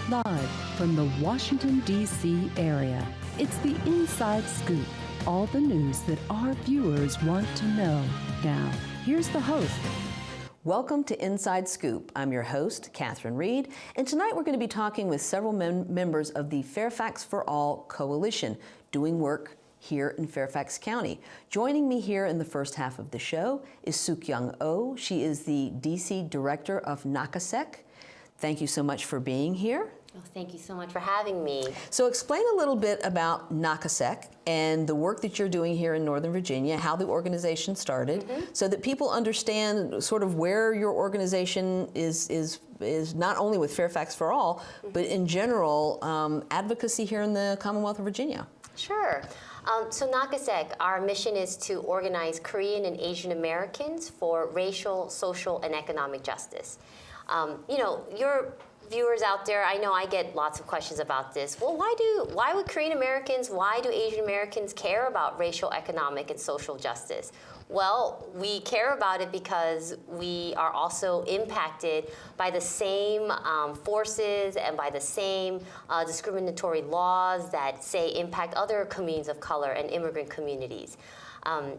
Live from the Washington, D.C. area, it's the Inside Scoop. All the news that our viewers want to know. Now, here's the host. Welcome to Inside Scoop. I'm your host, Catherine Reed, and tonight we're going to be talking with several members of the Fairfax for All Coalition, doing work here in Fairfax County. Joining me here in the first half of the show is Sookyung Oh. She is the D.C. Director of NAKASEC. Thank you so much for being here. Oh, thank you so much for having me. So explain a little bit about NAKASEC and the work that you're doing here in Northern Virginia, how the organization started, so that people understand sort of where your organization is not only with Fairfax for All, but in general, advocacy here in the Commonwealth of Virginia. Sure. So NAKASEC, our mission is to organize Korean and Asian Americans for racial, social, and economic justice. Your viewers out there, I know I get lots of questions about this. Well, why would Korean Americans, why do Asian Americans care about racial, economic, and social justice? Well, we care about it because we are also impacted by the same forces and by the same discriminatory laws that, say, impact other communities of color and immigrant communities.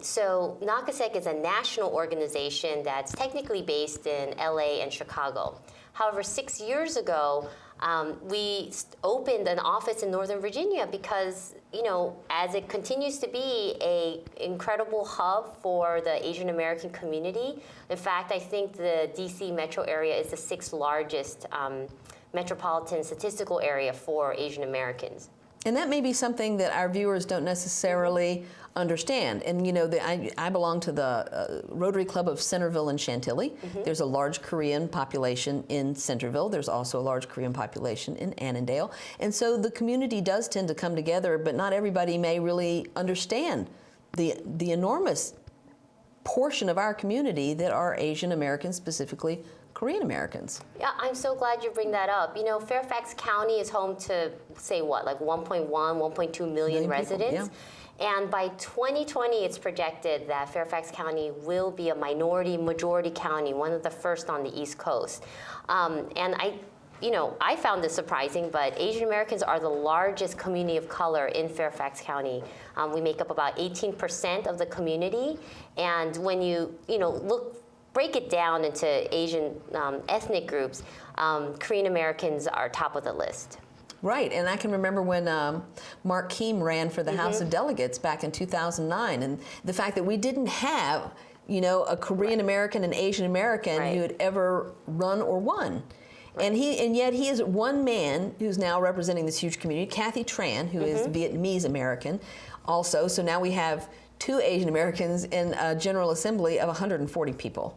So NAKASEC is a national organization that's technically based in LA and Chicago. However, 6 years ago, we opened an office in Northern Virginia because, as it continues to be an incredible hub for the Asian American community. In fact, I think the DC metro area is the 6th largest metropolitan statistical area for Asian Americans. And that may be something that our viewers don't necessarily understand. And I belong to the Rotary Club of Centerville and Chantilly. There's a large Korean population in Centerville. There's also a large Korean population in Annandale. And so the community does tend to come together, but not everybody may really understand the enormous portion of our community that are Asian Americans, specifically Korean Americans. Yeah, I'm so glad you bring that up. Fairfax County is home to, say what, like 1.1, 1.2 million residents. People, yeah. And by 2020, it's projected that Fairfax County will be a majority county, one of the first on the East Coast. And I found this surprising, but Asian Americans are the largest community of color in Fairfax County. We make up about 18% of the community. And when you, break it down into Asian ethnic groups, Korean Americans are top of the list. Right, and I can remember when Mark Keem ran for the House of Delegates back in 2009, and the fact that we didn't have, a Korean American and Asian American who had ever run or won. And yet he is one man who's now representing this huge community, Kathy Tran, who is Vietnamese American also. So now we have 2 Asian Americans in a General Assembly of 140 people.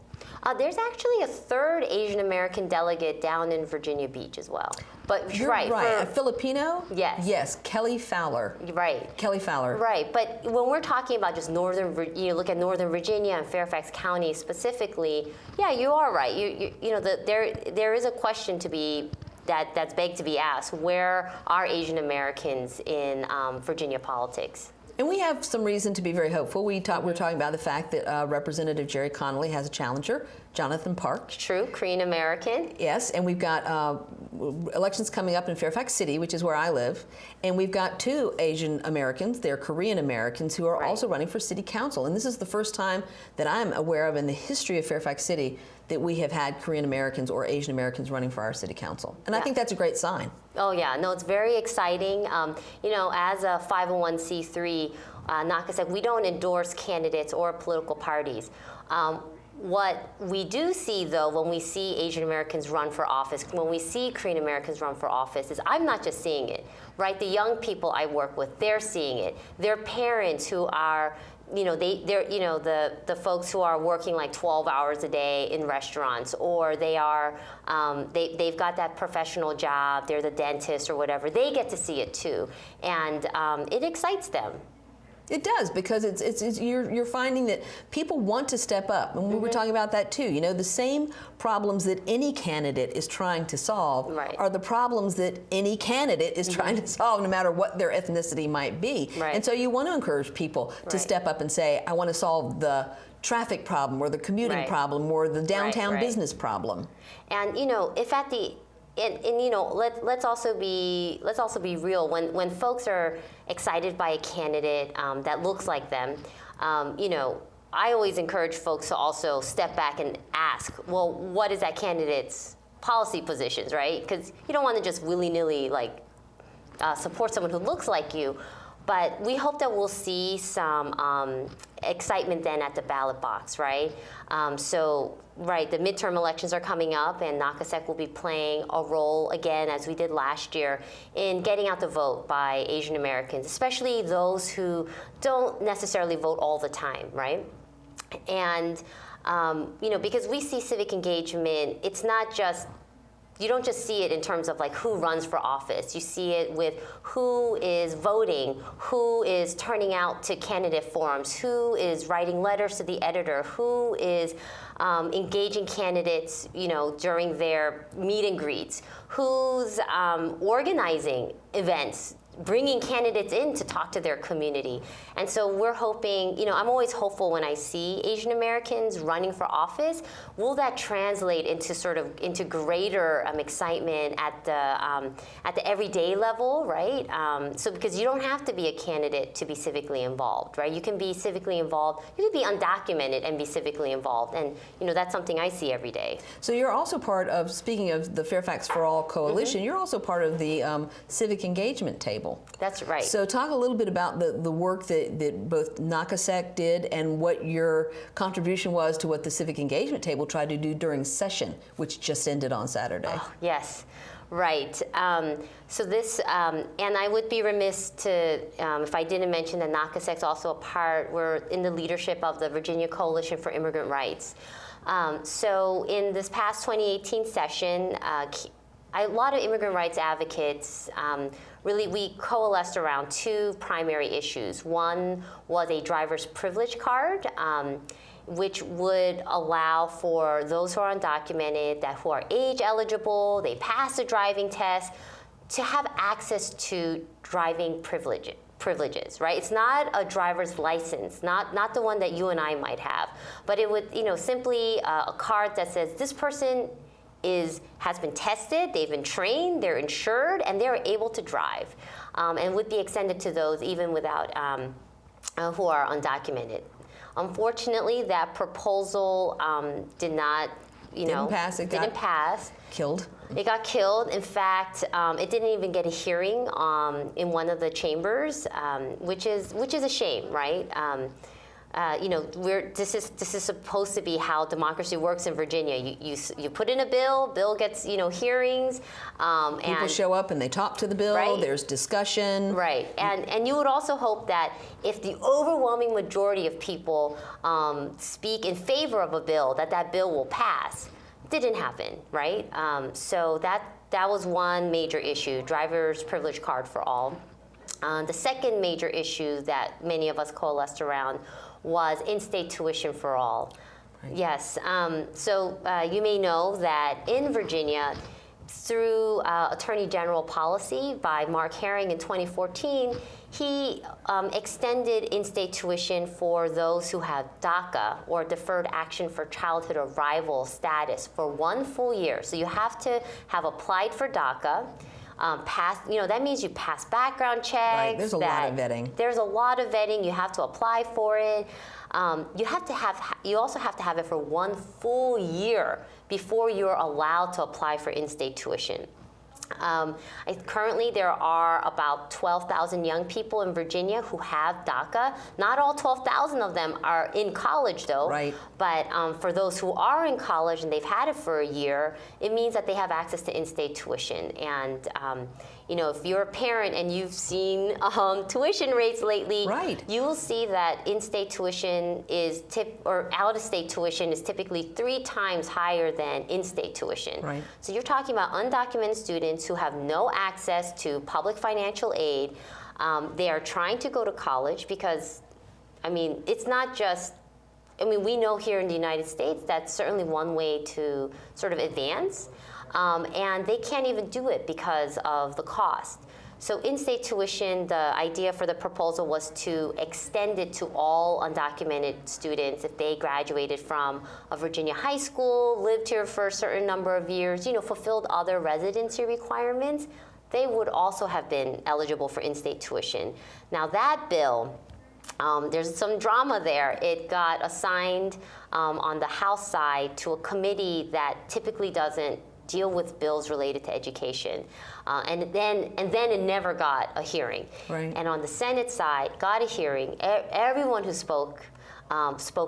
There's actually a 3rd Asian American delegate down in Virginia Beach as well. But You're right. A Filipino? Yes. Yes, Kelly Fowler. Right. Kelly Fowler. Right. But when we're talking about just look at Northern Virginia and Fairfax County specifically, yeah, you are right. There is a question to be that's begged to be asked. Where are Asian Americans in Virginia politics? And we have some reason to be very hopeful. We're talking about the fact that Representative Jerry Connolly has a challenger, Jonathan Park. True, Korean American. Yes, and we've got elections coming up in Fairfax City, which is where I live, and we've got 2 Asian Americans, they're Korean Americans, who are also running for city council. And this is the first time that I'm aware of in the history of Fairfax City that we have had Korean Americans or Asian Americans running for our city council. And I think that's a great sign. Oh yeah, no, it's very exciting. As a 501c3, NAKASEC, we don't endorse candidates or political parties. What we do see, though, when we see Asian Americans run for office, when we see Korean Americans run for office, is I'm not just seeing it, right? The young people I work with, they're seeing it. Their parents who are the folks who are working like 12 hours a day in restaurants, or they've got that professional job, they're the dentist or whatever, they get to see it too. And it excites them. It does, because you're finding that people want to step up, and we were talking about that too. The same problems that any candidate is trying to solve are the problems that any candidate is trying to solve, no matter what their ethnicity might be. And so you want to encourage people to step up and say, I want to solve the traffic problem or the commuting problem or the downtown business problem. And if at the And you know, let's also be real. When folks are excited by a candidate that looks like them, you know, I always encourage folks to also step back and ask, well, what is that candidate's policy positions, right? Because you don't want to just willy-nilly like support someone who looks like you. But we hope that we'll see some excitement then at the ballot box, right? Right, the midterm elections are coming up, and NAKASEC will be playing a role again, as we did last year, in getting out the vote by Asian Americans, especially those who don't necessarily vote all the time, right? And you know, because we see civic engagement, it's not just, you don't just see it in terms of like who runs for office. You see it with who is voting, who is turning out to candidate forums, who is writing letters to the editor, who is engaging candidates, you know, during their meet and greets, who's organizing events, bringing candidates in to talk to their community. And so we're hoping, you know, I'm always hopeful when I see Asian Americans running for office. Will that translate into greater excitement at the everyday level, right? So because you don't have to be a candidate to be civically involved, right? You can be civically involved, you can be undocumented and be civically involved. And, you know, that's something I see every day. So you're also part of, speaking of the Fairfax for All Coalition, you're also part of the civic engagement table. That's right. So talk a little bit about the work that both NAKASEC did and what your contribution was to what the Civic Engagement Table tried to do during session, which just ended on Saturday. Oh, yes. Right. So this, and I would be remiss to, if I didn't mention that NAKASEC's also a part, we're in the leadership of the Virginia Coalition for Immigrant Rights. So in this past 2018 session, a lot of immigrant rights advocates, really we coalesced around two primary issues. One was a driver's privilege card, which would allow for those who are undocumented, who are age eligible, they pass the driving test, to have access to driving privileges, right? It's not a driver's license, not the one that you and I might have, but it would, you know, simply a card that says this person has been tested, they've been trained, they're insured, and they're able to drive, and would be extended to those even without who are undocumented. Unfortunately, that proposal did not, didn't pass. Killed. It got killed. In fact, it didn't even get a hearing in one of the chambers, which is a shame, right? You know, this is supposed to be how democracy works in Virginia. You put in a bill gets, you know, hearings. People show up and they talk to the bill. Right. There's discussion. Right, and you would also hope that if the overwhelming majority of people speak in favor of a bill, that bill will pass. Didn't happen, right? So that was one major issue: driver's privilege card for all. The second major issue that many of us coalesced around was in-state tuition for all. Right. Yes, so you may know that in Virginia, through Attorney General policy by Mark Herring in 2014, he extended in-state tuition for those who have DACA, or Deferred Action for Childhood Arrival status, for 1 full year. So you have to have applied for DACA, you know, that means you pass background checks. Right. There's a lot of vetting. There's a lot of vetting. You have to apply for it. You also have to have it for 1 full year before you're allowed to apply for in-state tuition. Currently, there are about 12,000 young people in Virginia who have DACA. Not all 12,000 of them are in college, though. Right. But for those who are in college and they've had it for a year, it means that they have access to in-state tuition. And you know, if you're a parent and you've seen tuition rates lately, right, you will see that in-state tuition or out-of-state tuition is typically 3 times higher than in-state tuition. Right. So you're talking about undocumented students who have no access to public financial aid. They are trying to go to college because, I mean, it's not just, I mean, we know here in the United States that's certainly one way to sort of advance. And they can't even do it because of the cost. So in-state tuition, the idea for the proposal was to extend it to all undocumented students if they graduated from a Virginia high school, lived here for a certain number of years, fulfilled other residency requirements, they would also have been eligible for in-state tuition. Now that bill, there's some drama there. It got assigned on the House side to a committee that typically doesn't deal with bills related to education. And then it never got a hearing. Right. And on the Senate side, got a hearing. Everyone who spoke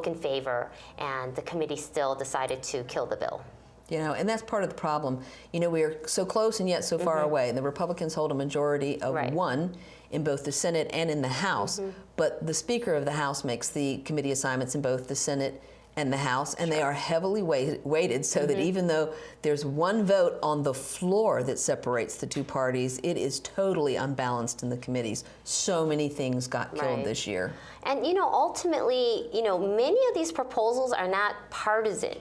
in favor, and the committee still decided to kill the bill. And that's part of the problem. We are so close and yet so far away. The Republicans hold a majority of one in both the Senate and in the House, but the Speaker of the House makes the committee assignments in both the Senate and the House, and they are heavily weighted so that even though there's one vote on the floor that separates the two parties, it is totally unbalanced in the committees. So many things got killed this year. And ultimately, many of these proposals are not partisan.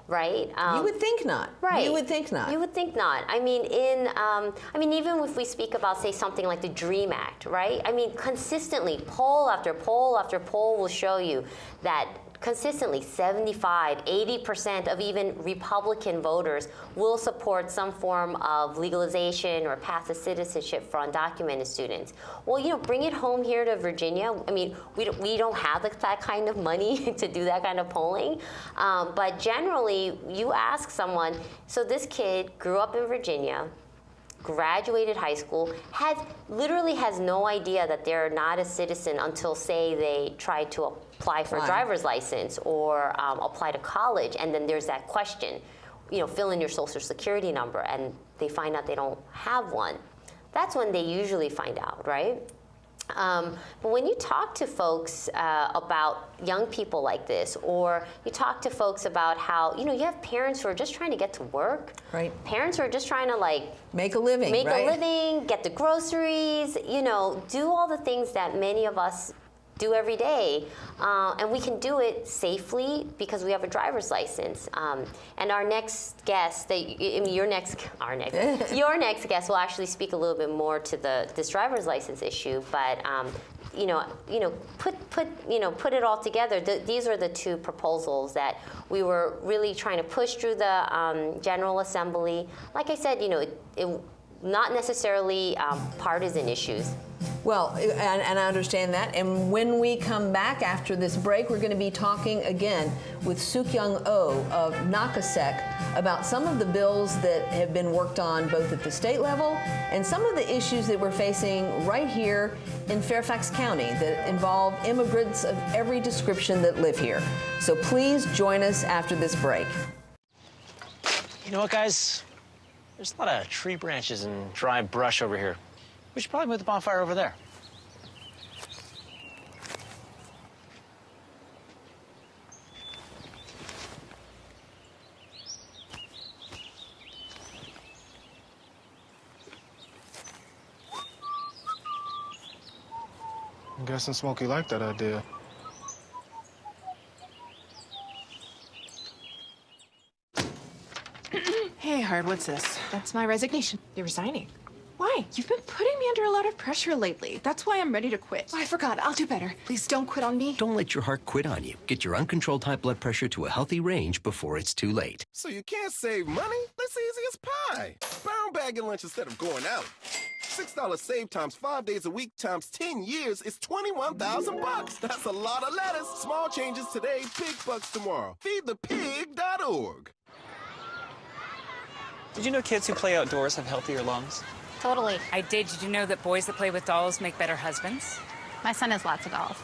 Right. You would think not. Right. You would think not. You would think not. I mean, even if we speak about, say, something like the DREAM Act, right? I mean, consistently, poll after poll after poll will show you that consistently 75, 80% of even Republican voters will support some form of legalization or path of citizenship for undocumented students. Well, bring it home here to Virginia. I mean, we don't have that kind of money to do that kind of polling. But generally, you ask someone, so this kid grew up in Virginia, graduated high school, literally has no idea that they're not a citizen until, say, they try to apply for a driver's license or apply to college, and then there's that question, fill in your social security number, and they find out they don't have one. That's when they usually find out, right? But when you talk to folks about young people like this, or you talk to folks about how, you have parents who are just trying to get to work. Right. Parents who are just trying to make a living, get the groceries, do all the things that many of us do every day, and we can do it safely because we have a driver's license. And our next guest, your next guest will actually speak a little bit more to this driver's license issue. But put it all together. These are the two proposals that we were really trying to push through the General Assembly. Like I said, it not necessarily partisan issues. Well, and I understand that. And when we come back after this break, we're going to be talking again with Sookyung Oh of NAKASEC about some of the bills that have been worked on both at the state level and some of the issues that we're facing right here in Fairfax County that involve immigrants of every description that live here. So please join us after this break. You know what, guys? There's a lot of tree branches and dry brush over here. We should probably move the bonfire over there. I'm guessing Smokey liked that idea. Hey, Hard, what's this? That's my resignation. You're resigning. Why? You've been putting me under a lot of pressure lately. That's why I'm ready to quit. Oh, I forgot. I'll do better. Please don't quit on me. Don't let your heart quit on you. Get your uncontrolled high blood pressure to a healthy range before it's too late. So you can't save money? That's easy as pie. Brown bagging lunch instead of going out. $6 save times 5 days a week times 10 years is $21,000. That's a lot of lettuce. Small changes today, big bucks tomorrow. Feedthepig.org. Did you know kids who play outdoors have healthier lungs? Totally. I did. Did you know that boys that play with dolls make better husbands? My son has lots of dolls.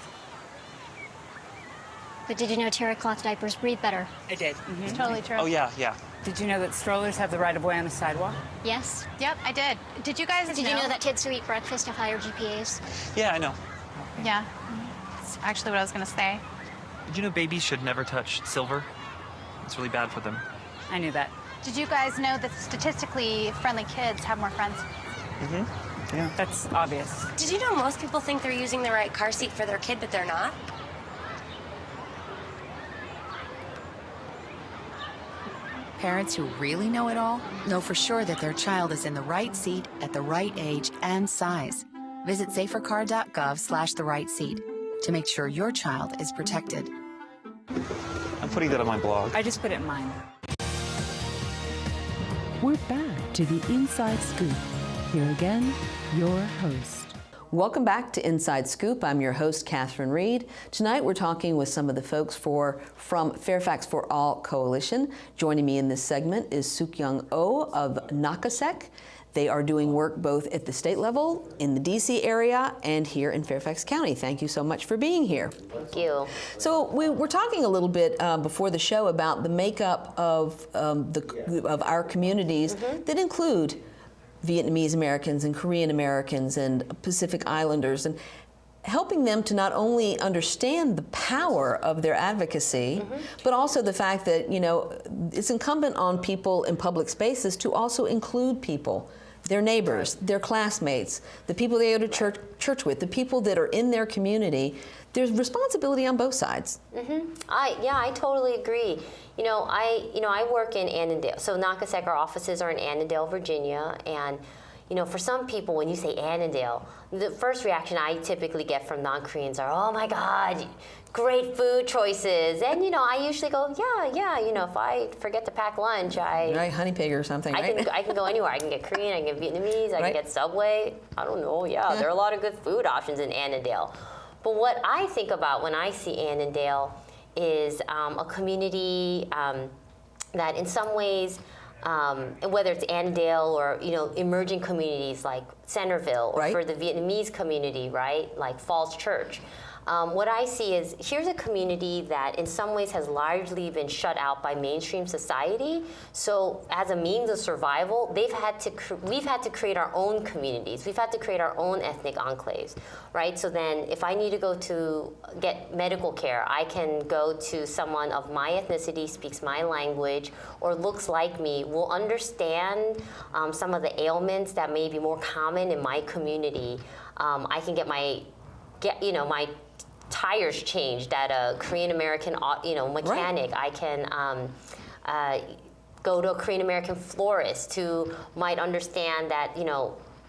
But did you know terry cloth diapers breathe better? I did. It's totally true. Oh, yeah. Did you know that strollers have the right of way on the sidewalk? Yes. Yep, I did. Did you guys Did you know that kids who eat breakfast have higher GPAs? Yeah, I know. Yeah. That's actually what I was going to say. Did you know babies should never touch silver? It's really bad for them. I knew that. Did you guys know that statistically friendly kids have more friends? Mm-hmm. Yeah. That's obvious. Did you know most people think they're using the right car seat for their kid, but they're not? parents who really know it all know for sure that their child is in the right seat at the right age and size. Visit safercar.gov/the right seat to make sure your child is protected. I'm putting that on my blog. I just put it in mine. We're back to the Inside Scoop. Here again, your host. Welcome back to Inside Scoop. I'm your host, Catherine Reed. Tonight we're talking with some of the folks from Fairfax for All Coalition. Joining me in this segment is Sookyung Oh of NAKASEC. They are doing work both at the state level, in the DC area, and here in Fairfax County. Thank you so much for being here. Thank you. So we were talking a little bit before the show about the makeup of our communities that include Vietnamese Americans and Korean Americans and Pacific Islanders, and helping them to not only understand the power of their advocacy, but also the fact that, you know, it's incumbent on people in public spaces to also include people, their neighbors, their classmates, the people they go to church with, the people that are in their community. There's responsibility on both sides. I totally agree. I work in Annandale. So NAKASEC, our offices are in Annandale, Virginia, and for some people, when you say Annandale, the first reaction I typically get from non-Koreans are, "Oh my God, great food choices." And I usually go, yeah. If I forget to pack lunch, right, honey pig or something. I can go anywhere. I can get Korean, I can get Vietnamese, I can get Subway. I don't know. Yeah, there are a lot of good food options in Annandale. But what I think about when I see Annandale is a community that in some ways, whether it's Annandale or emerging communities like Centerville, or for the Vietnamese community, right, like Falls Church. What I see is here's a community that in some ways has largely been shut out by mainstream society. So as a means of survival, we've had to create our own communities. We've had to create our own ethnic enclaves, right? So then if I need to go to get medical care, I can go to someone of my ethnicity, speaks my language, or looks like me, will understand some of the ailments that may be more common in my community. I can get my tires changed at a Korean American mechanic. I can go to a Korean American florist who might understand that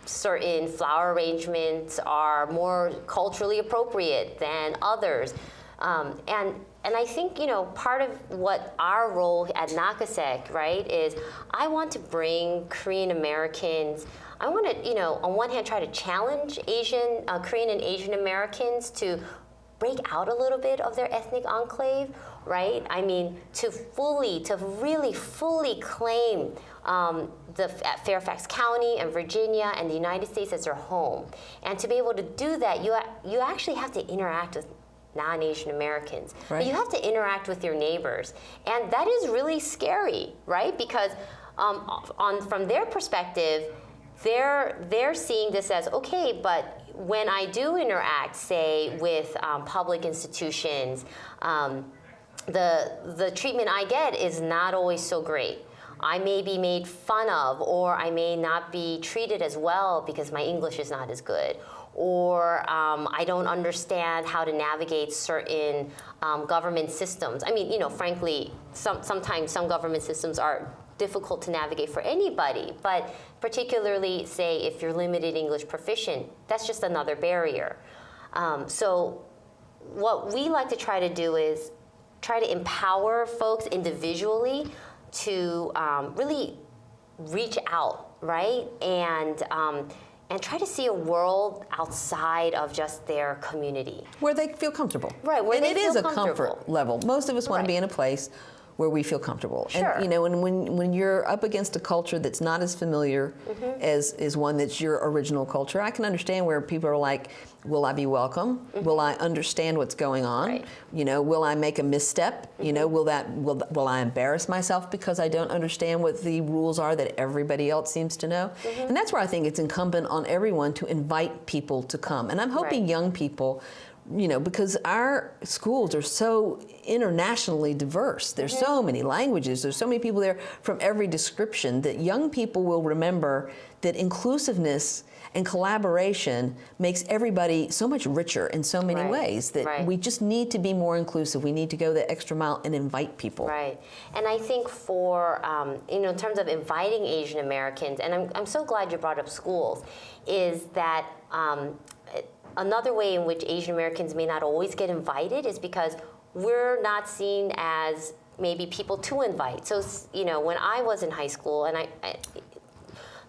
certain flower arrangements are more culturally appropriate than others. And I think, part of what our role at NAKASEC, right, is I want to bring Korean Americans, I want to, on one hand, try to challenge Korean and Asian Americans to break out a little bit of their ethnic enclave, right? I mean, to really fully claim Fairfax County and Virginia and the United States as their home. And to be able to do that, you actually have to interact with non-Asian Americans. Right. But you have to interact with your neighbors. And that is really scary, right? Because from their perspective, they're seeing this as, okay, but when I do interact, say, with public institutions, the treatment I get is not always so great. I may be made fun of, or I may not be treated as well because my English is not as good. Or I don't understand how to navigate certain government systems. I mean, frankly, sometimes some government systems are difficult to navigate for anybody, but particularly, say, if you're limited English proficient, that's just another barrier. So what we like to try to do is try to empower folks individually to really reach out, right? And try to see a world outside of just their community. Where they feel comfortable. Right, where they feel comfortable. And it is a comfort level. Most of us want to be in a place where we feel comfortable. Sure. And when you're up against a culture that's not as familiar as one that's your original culture, I can understand where people are like, will I be welcome? Will I understand what's going on? Right. Will I make a misstep? Will I embarrass myself because I don't understand what the rules are that everybody else seems to know? And that's where I think it's incumbent on everyone to invite people to come. And I'm hoping young people because our schools are so internationally diverse. There's so many languages, there's so many people there from every description that young people will remember that inclusiveness and collaboration makes everybody so much richer in so many ways that we just need to be more inclusive. We need to go the extra mile and invite people. Right. And I think for, in terms of inviting Asian Americans, and I'm so glad you brought up schools, is that another way in which Asian Americans may not always get invited is because we're not seen as maybe people to invite. So, when I was in high school, and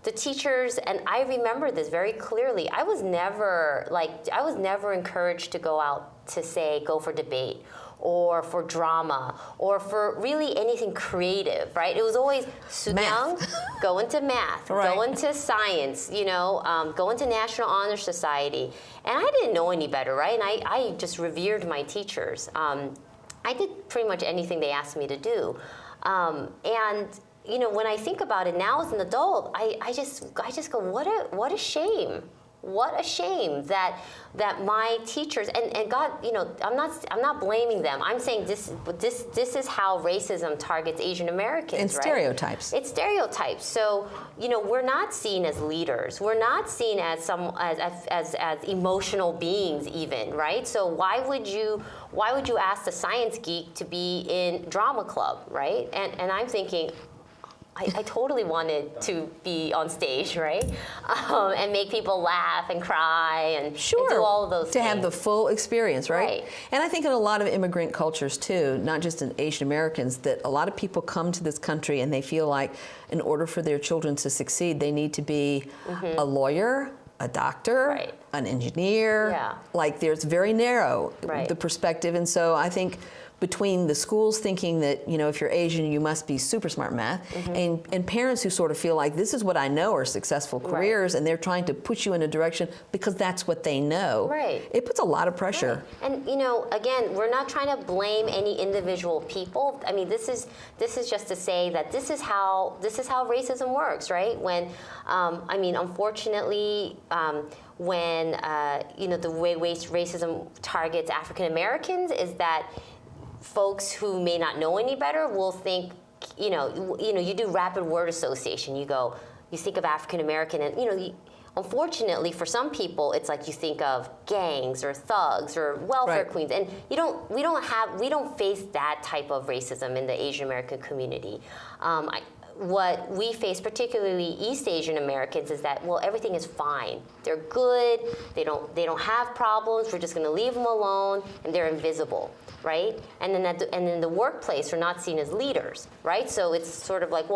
the teachers, and I remember this very clearly, I was never encouraged to go out to go for debate or for drama or for really anything creative, right? It was always Sookyung, go into math, go into science, go into National Honor Society. And I didn't know any better, right? And I just revered my teachers. I did pretty much anything they asked me to do. And when I think about it now as an adult, I just go, what a shame. What a shame that my teachers and God, I'm not blaming them. I'm saying this is how racism targets Asian Americans, and stereotypes. It's stereotypes. So we're not seen as leaders. We're not seen as as emotional beings even, right? So why would you ask the science geek to be in drama club, right? And I'm thinking, I totally wanted to be on stage, right? And make people laugh and cry and do all of those things. To have the full experience, right? And I think in a lot of immigrant cultures too, not just in Asian Americans, that a lot of people come to this country and they feel like in order for their children to succeed, they need to be a lawyer, a doctor, an engineer. Like there's very narrow the perspective. And so I think between the schools thinking that, if you're Asian, you must be super smart in math, and parents who sort of feel like this is what I know are successful careers, and they're trying to push you in a direction because that's what they know. It puts a lot of pressure. And again, we're not trying to blame any individual people. I mean, this is just to say that this is how racism works, right? When, unfortunately, when the way racism targets African Americans is that folks who may not know any better will think, you do rapid word association. You think of African American, and unfortunately for some people, it's like you think of gangs or thugs or welfare queens, and we don't face that type of racism in the Asian American community. What we face, particularly East Asian Americans, is that everything is fine. They're good. They don't have problems. We're just going to leave them alone, and they're invisible, right? And then in the workplace, we're not seen as leaders, right? So it's sort of like,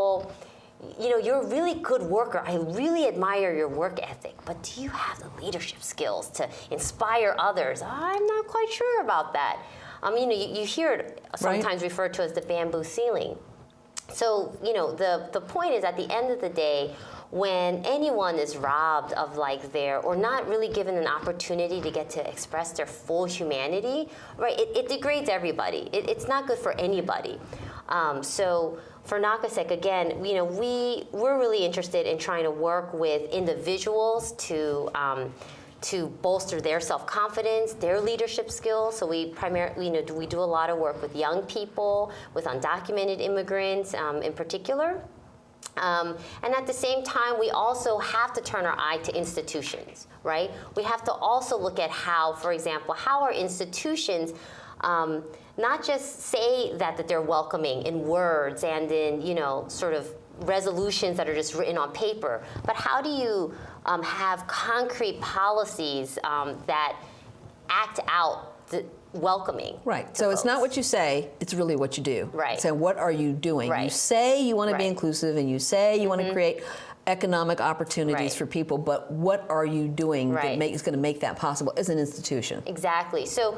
you're a really good worker. I really admire your work ethic, but do you have the leadership skills to inspire others? I'm not quite sure about that. You hear it sometimes referred to as the bamboo ceiling. So, the point is, at the end of the day, when anyone is robbed of or not really given an opportunity to get to express their full humanity, right, it degrades everybody. It's not good for anybody. So for NAKASEC, again, we're really interested in trying to work with individuals to bolster their self-confidence, their leadership skills. So we primarily, we do a lot of work with young people, with undocumented immigrants in particular. And at the same time, we also have to turn our eye to institutions, right? We have to also look at how, for example, how our institutions not just say that they're welcoming in words and in, sort of resolutions that are just written on paper, but how do you have concrete policies that act out the welcoming? Right. So it's not what you say, it's really what you do. Right. So what are you doing? Right. You say you want to be inclusive, and you say you want to create economic opportunities for people, but what are you doing that is going to make that possible as an institution? Exactly. So,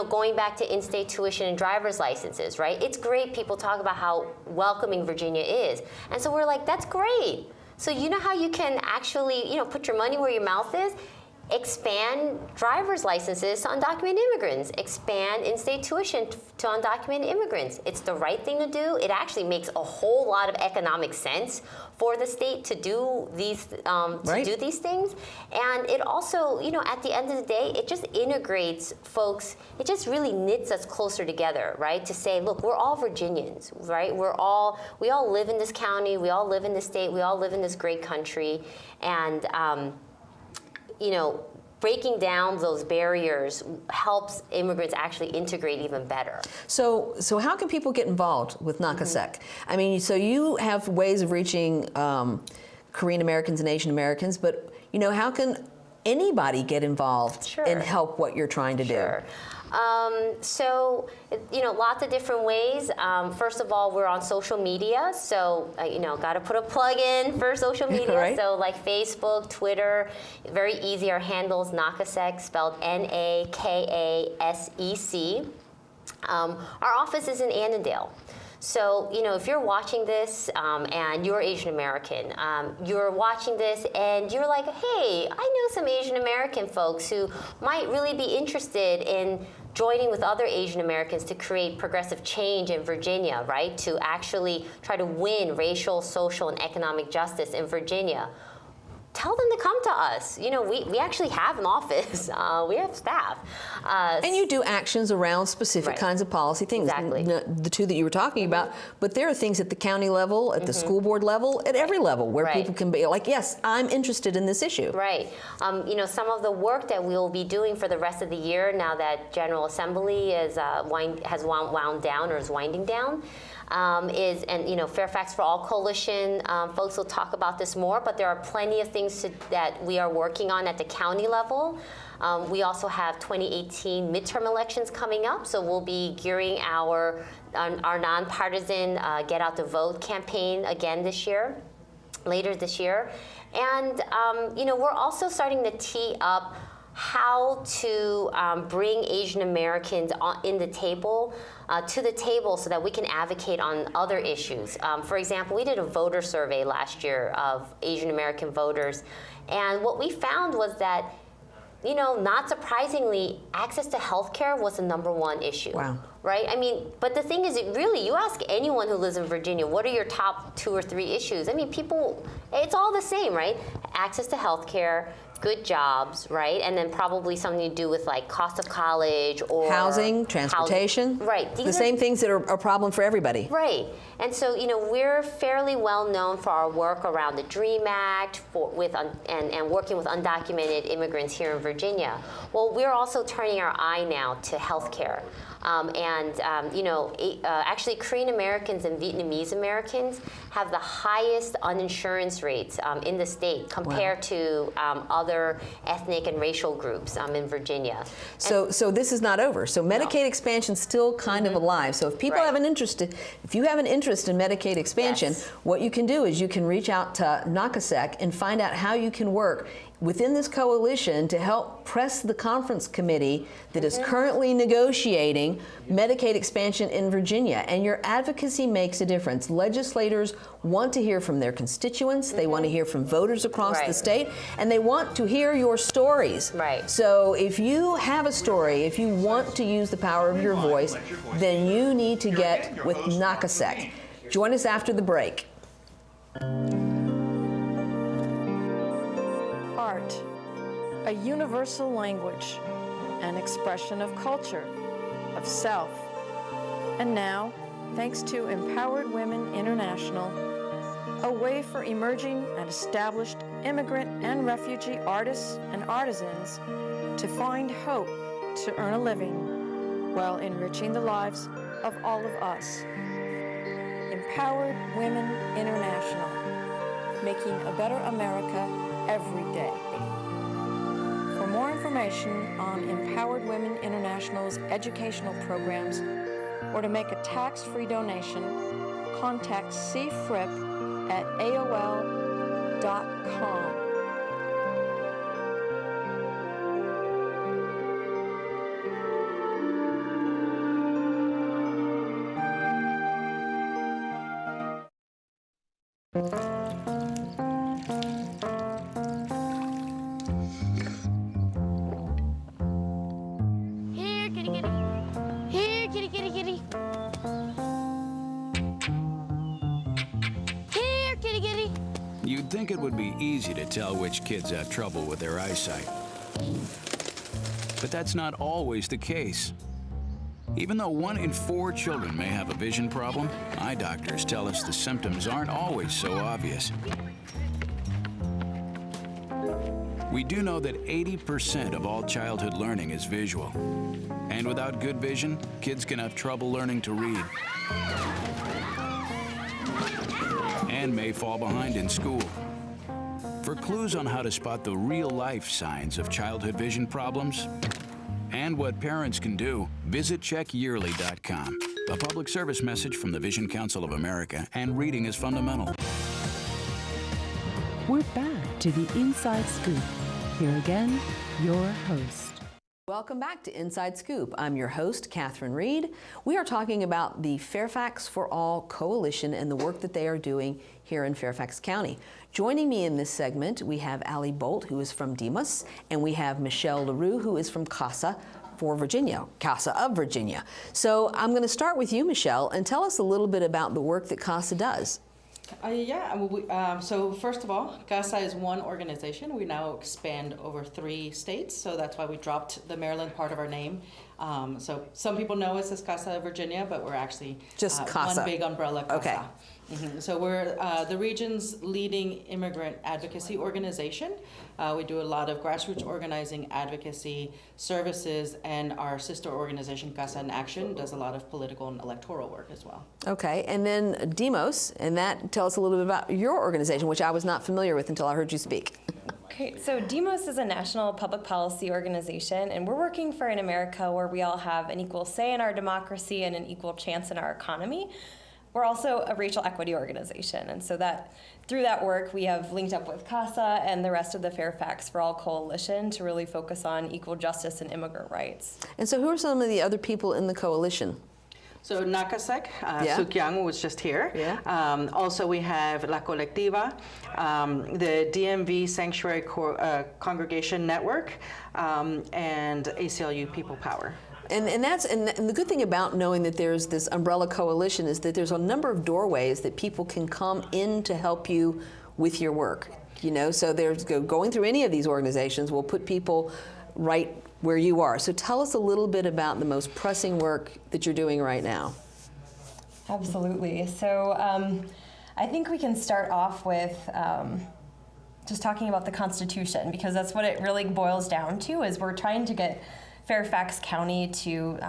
going back to in-state tuition and driver's licenses, right? It's great people talk about how welcoming Virginia is. And so we're like, that's great. So you know how you can actually, put your money where your mouth is? expand driver's licenses to undocumented immigrants, expand in-state tuition to undocumented immigrants. It's the right thing to do. It actually makes a whole lot of economic sense for the state to do these do these things. And it also, you know, at the end of the day, it just integrates folks. It just really knits us closer together, right? To say, look, we're all Virginians, right? We all live in this county, we all live in this state, we all live in this great country, and you know, breaking down those barriers helps immigrants actually integrate even better. So how can people get involved with NAKASEC? I mean, so you have ways of reaching Korean Americans and Asian Americans, but you know, how can anybody get involved and help what you're trying to do? So, you know, lots of different ways. First of all, we're on social media. So, you know, got to put a plug in for social media. So like Facebook, Twitter, very easy. Our handle's NAKASEC, spelled NAKASEC. Our office is in Annandale. So, you know, if you're watching this and you're Asian American, you're watching this and you're like, hey, I know some Asian American folks who might really be interested in joining with other Asian Americans to create progressive change in Virginia, right? To actually try to win racial, social, and economic justice in Virginia. Tell them to come to us. You know, we actually have an office. We have staff. And you do actions around specific kinds of policy things. Exactly. The two that you were talking about. But there are things at the county level, at the school board level, at every level where people can be like, yes, I'm interested in this issue. Right. You know, some of the work that we'll be doing for the rest of the year now that General Assembly has wound down or is winding down, and you know, Fairfax for All Coalition, folks will talk about this more, but there are plenty of things that we are working on at the county level. We also have 2018 midterm elections coming up, so we'll be gearing our nonpartisan Get Out the Vote campaign again later this year. And you know, we're also starting to tee up how to bring Asian Americans to the table so that we can advocate on other issues. For example, we did a voter survey last year of Asian American voters, and what we found was that, you know, not surprisingly, access to health care was the #1 issue. Wow. Right? I mean, but the thing is, you ask anyone who lives in Virginia, what are your top 2 or 3 issues? I mean, people, it's all the same, right? Access to health care, good jobs, right? And then probably something to do with like cost of college or housing, transportation. Right. The same things that are a problem for everybody. Right. And so, you know, we're fairly well known for our work around the DREAM Act and working with undocumented immigrants here in Virginia. Well, we're also turning our eye now to health care. You know, actually Korean Americans and Vietnamese Americans have the highest uninsurance rates in the state compared to other ethnic and racial groups in Virginia. So this is not over. So Medicaid expansion is still kind of alive. So if people have an interest, if you have an interest in Medicaid expansion, what you can do is you can reach out to NAKASEC and find out how you can work within this coalition to help press the conference committee that is currently negotiating Medicaid expansion in Virginia. And your advocacy makes a difference. Legislators want to hear from their constituents. They want to hear from voters across the state. And they want to hear your stories. Right. So if you have a story, if you want to use the power of your voice, then you need to get with NAKASEC. Join us after the break. Art, a universal language, an expression of culture, of self. And now, thanks to Empowered Women International, a way for emerging and established immigrant and refugee artists and artisans to find hope to earn a living while enriching the lives of all of us. Empowered Women International, making a better America every day. For more information on Empowered Women International's educational programs or to make a tax-free donation, contact cfrip at AOL.com. You'd think it would be easy to tell which kids have trouble with their eyesight. But that's not always the case. Even though 1 in 4 children may have a vision problem, eye doctors tell us the symptoms aren't always so obvious. We do know that 80% of all childhood learning is visual. And without good vision, kids can have trouble learning to read and may fall behind in school. For clues on how to spot the real-life signs of childhood vision problems and what parents can do, visit checkyearly.com. A public service message from the Vision Council of America and Reading is Fundamental. We're back to the Inside Scoop. Here again, your host. Welcome back to Inside Scoop. I'm your host, Catherine Reed. We are talking about the Fairfax for All Coalition and the work that they are doing here in Fairfax County. Joining me in this segment, we have Allie Boldt, who is from Demos, and we have Michelle LaRue, who is from CASA for Virginia, CASA of Virginia. So I'm going to start with you, Michelle, and tell us a little bit about the work that CASA does. So first of all, CASA is one organization. We now expand over 3 states, so that's why we dropped the Maryland part of our name. So some people know us as CASA of Virginia, but we're actually just CASA. One big umbrella, CASA. Okay. So we're the region's leading immigrant advocacy organization. We do a lot of grassroots organizing, advocacy, services, and our sister organization, CASA in Action, does a lot of political and electoral work as well. Okay, and then Demos, and that, tell us a little bit about your organization, which I was not familiar with until I heard you speak. Okay, so Demos is a national public policy organization, and we're working for an America where we all have an equal say in our democracy and an equal chance in our economy. We're also a racial equity organization, and so that through that work we have linked up with CASA and the rest of the Fairfax for All Coalition to really focus on equal justice and immigrant rights. And so who are some of the other people in the coalition? So NAKASEC, Sookyung Oh was just here. Yeah. Also we have La Colectiva, the DMV Sanctuary Congregation Network, and ACLU People Power. And the good thing about knowing that there's this umbrella coalition is that there's a number of doorways that people can come in to help you with your work. You know, so there's going through any of these organizations will put people right where you are. So tell us a little bit about the most pressing work that you're doing right now. Absolutely. So I think we can start off with just talking about the Constitution, because that's what it really boils down to, is we're trying to get Fairfax County to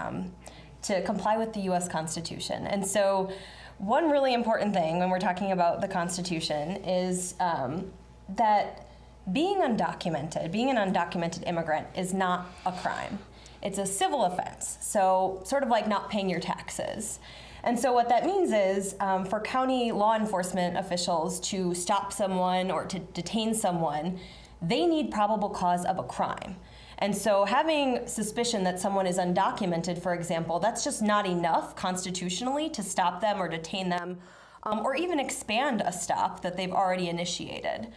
comply with the U.S. Constitution. And so one really important thing when we're talking about the Constitution is that being an undocumented immigrant is not a crime. It's a civil offense, so sort of like not paying your taxes. And so what that means is for county law enforcement officials to stop someone or to detain someone, they need probable cause of a crime. And so having suspicion that someone is undocumented, for example, that's just not enough constitutionally to stop them or detain them, or even expand a stop that they've already initiated.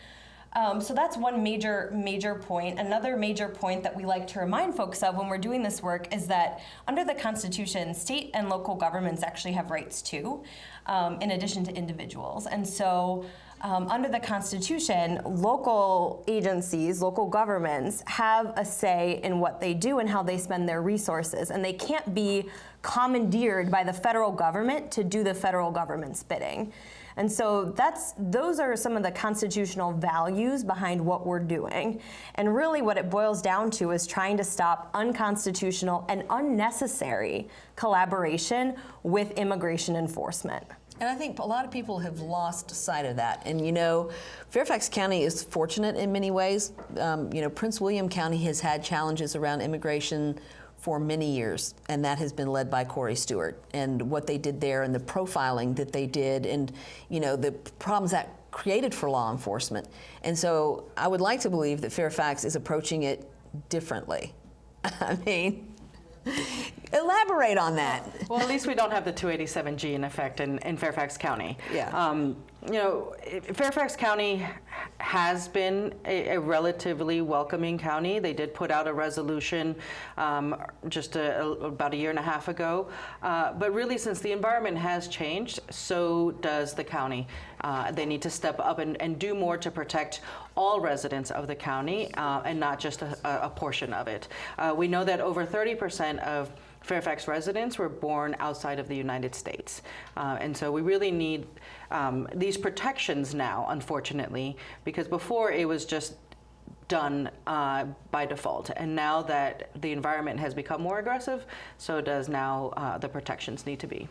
So that's one major point. Another major point that we like to remind folks of when we're doing this work is that under the Constitution, state and local governments actually have rights too, in addition to individuals. And so under the Constitution, local agencies, local governments have a say in what they do and how they spend their resources, and they can't be commandeered by the federal government to do the federal government's bidding. And so those are some of the constitutional values behind what we're doing. And really what it boils down to is trying to stop unconstitutional and unnecessary collaboration with immigration enforcement. And I think a lot of people have lost sight of that. And you know, Fairfax County is fortunate in many ways. You know, Prince William County has had challenges around immigration for many years, and that has been led by Corey Stewart and what they did there and the profiling that they did and, you know, the problems that created for law enforcement. And so I would like to believe that Fairfax is approaching it differently. I mean, elaborate on that. Well, at least we don't have the 287G in effect in Fairfax County. Yeah. Fairfax County has been a relatively welcoming county. They did put out a resolution just about a year and a half ago. But really, since the environment has changed, so does the county. They need to step up and do more to protect all residents of the county and not just a portion of it. We know that over 30% of Fairfax residents were born outside of the United States. And so we really need these protections now, unfortunately, because before it was just done by default. And now that the environment has become more aggressive, so does now the protections need to be.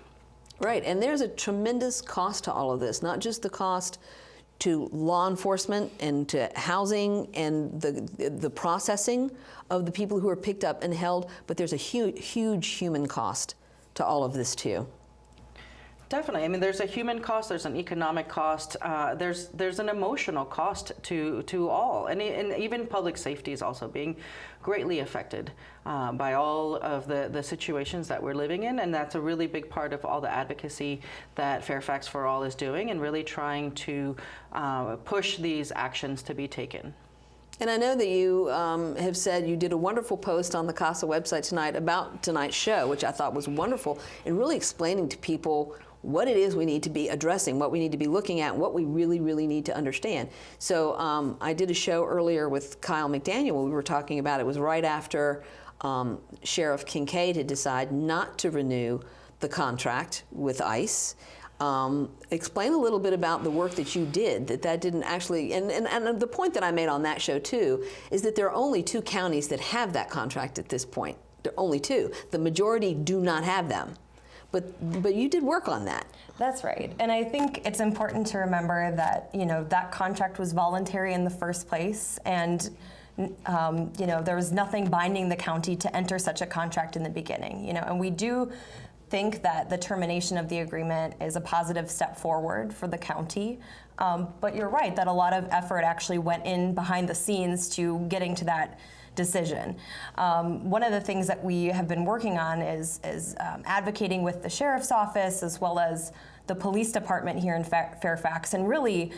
Right, and there's a tremendous cost to all of this, not just the cost to law enforcement and to housing and the processing of the people who are picked up and held, but there's a huge human cost to all of this too. Definitely. I mean, there's a human cost, there's an economic cost, there's an emotional cost to all, and even public safety is also being greatly affected by all of the situations that we're living in, and that's a really big part of all the advocacy that Fairfax for All is doing, and really trying to push these actions to be taken. And I know that you have said you did a wonderful post on the CASA website tonight about tonight's show, which I thought was wonderful, and really explaining to people what it is we need to be addressing, what we need to be looking at, what we really need to understand. So I did a show earlier with Kyle McDaniel. We were talking about it was right after Sheriff Kincaid had decided not to renew the contract with ICE. Explain a little bit about the work that you did, that didn't actually, and the point that I made on that show too, is that there are only 2 counties that have that contract at this point. There are only 2. The majority do not have them. But you did work on that. That's right. And I think it's important to remember that, that contract was voluntary in the first place, and there was nothing binding the county to enter such a contract in the beginning, and we do think that the termination of the agreement is a positive step forward for the county. But you're right that a lot of effort actually went in behind the scenes to getting to that decision. One of the things that we have been working on is advocating with the sheriff's office as well as the police department here in Fairfax, and really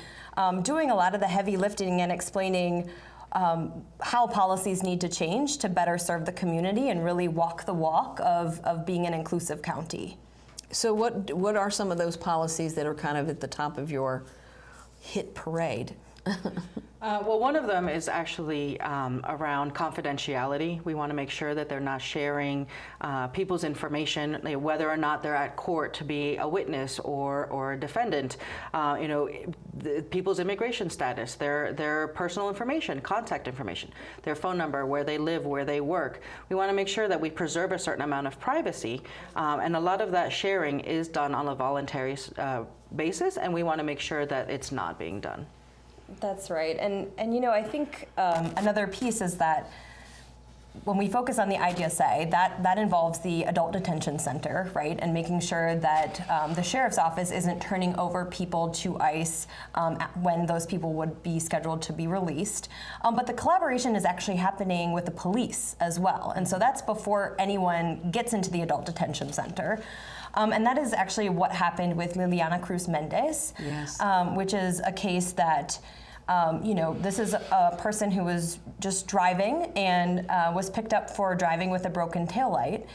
doing a lot of the heavy lifting and explaining how policies need to change to better serve the community and really walk the walk of being an inclusive county. So what are some of those policies that are kind of at the top of your hit parade? Well, one of them is actually around confidentiality. We want to make sure that they're not sharing people's information, whether or not they're at court to be a witness or a defendant. People's immigration status, their personal information, contact information, their phone number, where they live, where they work. We want to make sure that we preserve a certain amount of privacy, and a lot of that sharing is done on a voluntary basis, and we want to make sure that it's not being done. That's right. And I think another piece is that when we focus on the IDSA, that involves the Adult Detention Center, right? And making sure that the sheriff's office isn't turning over people to ICE when those people would be scheduled to be released. But the collaboration is actually happening with the police as well. And so that's before anyone gets into the Adult Detention Center. And that is actually what happened with Liliana Cruz Mendez, yes. Which is a case that, this is a person who was just driving and was picked up for driving with a broken taillight.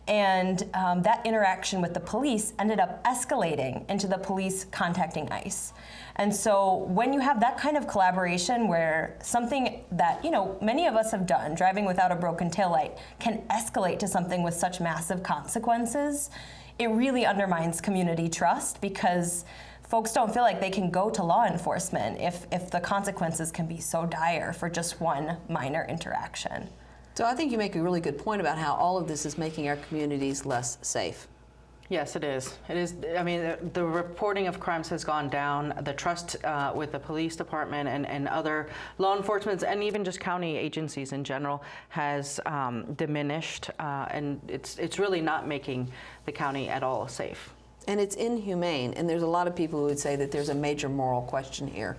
And that interaction with the police ended up escalating into the police contacting ICE. And so when you have that kind of collaboration where something that, many of us have done, driving without a broken taillight, can escalate to something with such massive consequences, it really undermines community trust, because folks don't feel like they can go to law enforcement if the consequences can be so dire for just one minor interaction. So I think you make a really good point about how all of this is making our communities less safe. Yes, it is. It is. I mean, the reporting of crimes has gone down. The trust with the police department and other law enforcement and even just county agencies in general has diminished, and it's really not making the county at all safe. And it's inhumane. And there's a lot of people who would say that there's a major moral question here.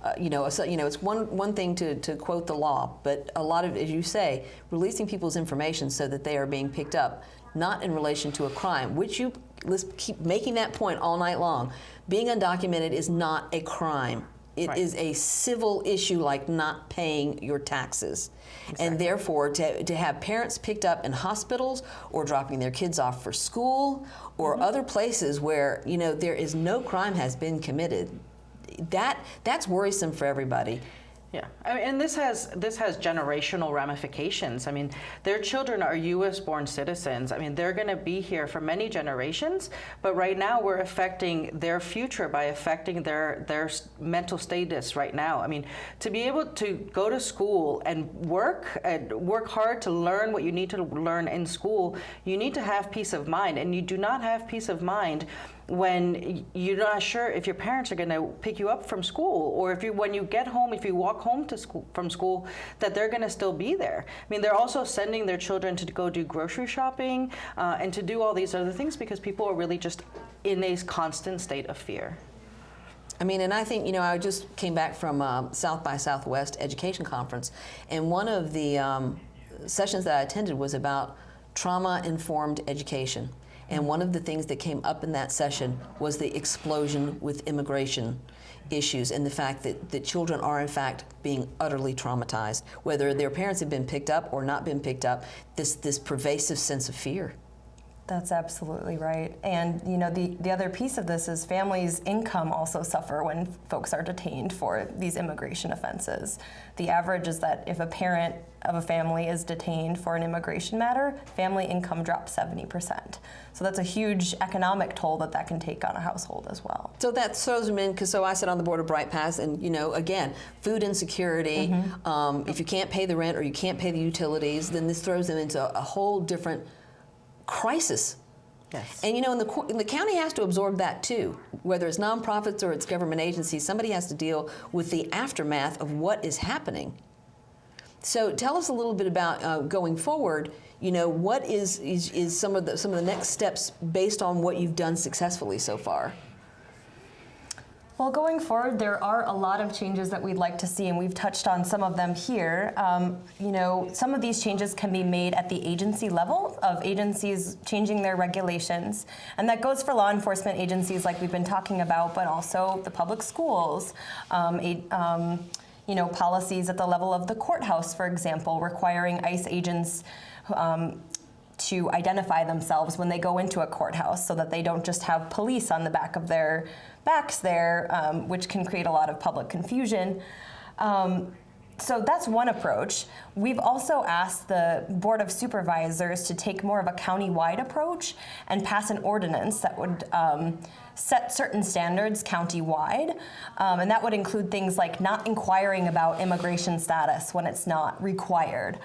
It's one thing to quote the law, but a lot of, as you say, releasing people's information so that they are being picked up, not in relation to a crime, which you let's keep making that point all night long. Being undocumented is not a crime. It is a civil issue like not paying your taxes. Exactly. And therefore, to have parents picked up in hospitals or dropping their kids off for school or other places where, you know, there is no crime has been committed, that's worrisome for everybody. Yeah, I mean, and this has generational ramifications. I mean, their children are U.S.-born citizens. I mean, they're going to be here for many generations. But right now, we're affecting their future by affecting their mental status right now. I mean, to be able to go to school and work hard to learn what you need to learn in school, you need to have peace of mind, and you do not have peace of mind when you're not sure if your parents are going to pick you up from school, or if when you get home, if you walk home from school, that they're going to still be there. I mean, they're also sending their children to go do grocery shopping and to do all these other things because people are really just in a constant state of fear. I mean, and I think, you know, I just came back from South by Southwest Education Conference, and one of the sessions that I attended was about trauma-informed education. And one of the things that came up in that session was the explosion with immigration issues and the fact that children are in fact being utterly traumatized, whether their parents have been picked up or not been picked up, this pervasive sense of fear. That's absolutely right. And you know, the other piece of this is families' income also suffer when folks are detained for these immigration offenses. The average is that if a parent of a family is detained for an immigration matter, family income drops 70%. So that's a huge economic toll that can take on a household as well. So that throws them in, because so I sit on the board of Bright Paths, and you know, again, food insecurity, if you can't pay the rent or you can't pay the utilities, then this throws them into a whole different crisis. Yes. And you know, and the county has to absorb that too, whether it's nonprofits or it's government agencies. Somebody has to deal with the aftermath of what is happening. So tell us a little bit about going forward. You know, what is some of the next steps based on what you've done successfully so far? Well, going forward, there are a lot of changes that we'd like to see, and we've touched on some of them here. You know, some of these changes can be made at the agency level, of agencies changing their regulations. And that goes for law enforcement agencies like we've been talking about, but also the public schools, you know, policies at the level of the courthouse, for example, requiring ICE agents to identify themselves when they go into a courthouse so that they don't just have police on the back of their backs there, which can create a lot of public confusion. So that's one approach. We've also asked the Board of Supervisors to take more of a county-wide approach and pass an ordinance that would set certain standards county-wide, and that would include things like not inquiring about immigration status when it's not required,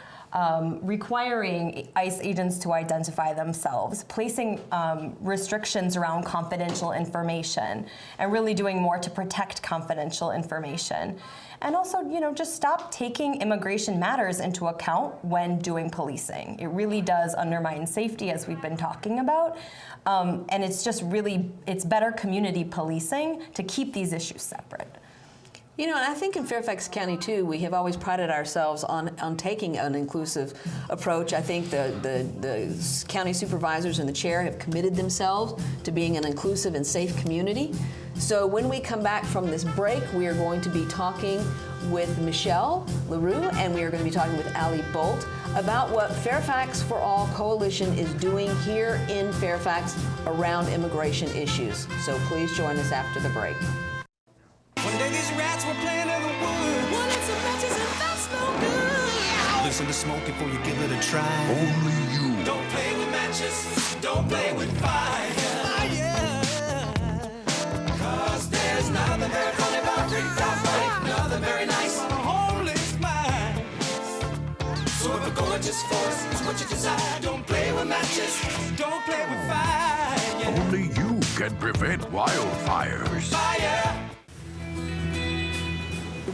requiring ICE agents to identify themselves, placing restrictions around confidential information, and really doing more to protect confidential information. And also, you know, just stop taking immigration matters into account when doing policing. It really does undermine safety, as we've been talking about. And it's just really, it's better community policing to keep these issues separate. You know, and I think in Fairfax County, too, we have always prided ourselves on taking an inclusive approach. I think the county supervisors and the chair have committed themselves to being an inclusive and safe community. So when we come back from this break, we are going to be talking with Michelle LaRue, and we are going to be talking with Allie Boldt about what Fairfax for All Coalition is doing here in Fairfax around immigration issues. So please join us after the break. One day these rats were playing in the woods. One in some matches and that's no good. Listen to smoke before you give it a try. Only you. Don't play with matches. Don't play with fire. Cause there's nothing very funny about rooftop life. Nothing very nice on a homeless mind. So if a gorgeous force is what you desire, don't play with matches. Don't play with fire. Yeah. Only you can prevent wildfires. Fire.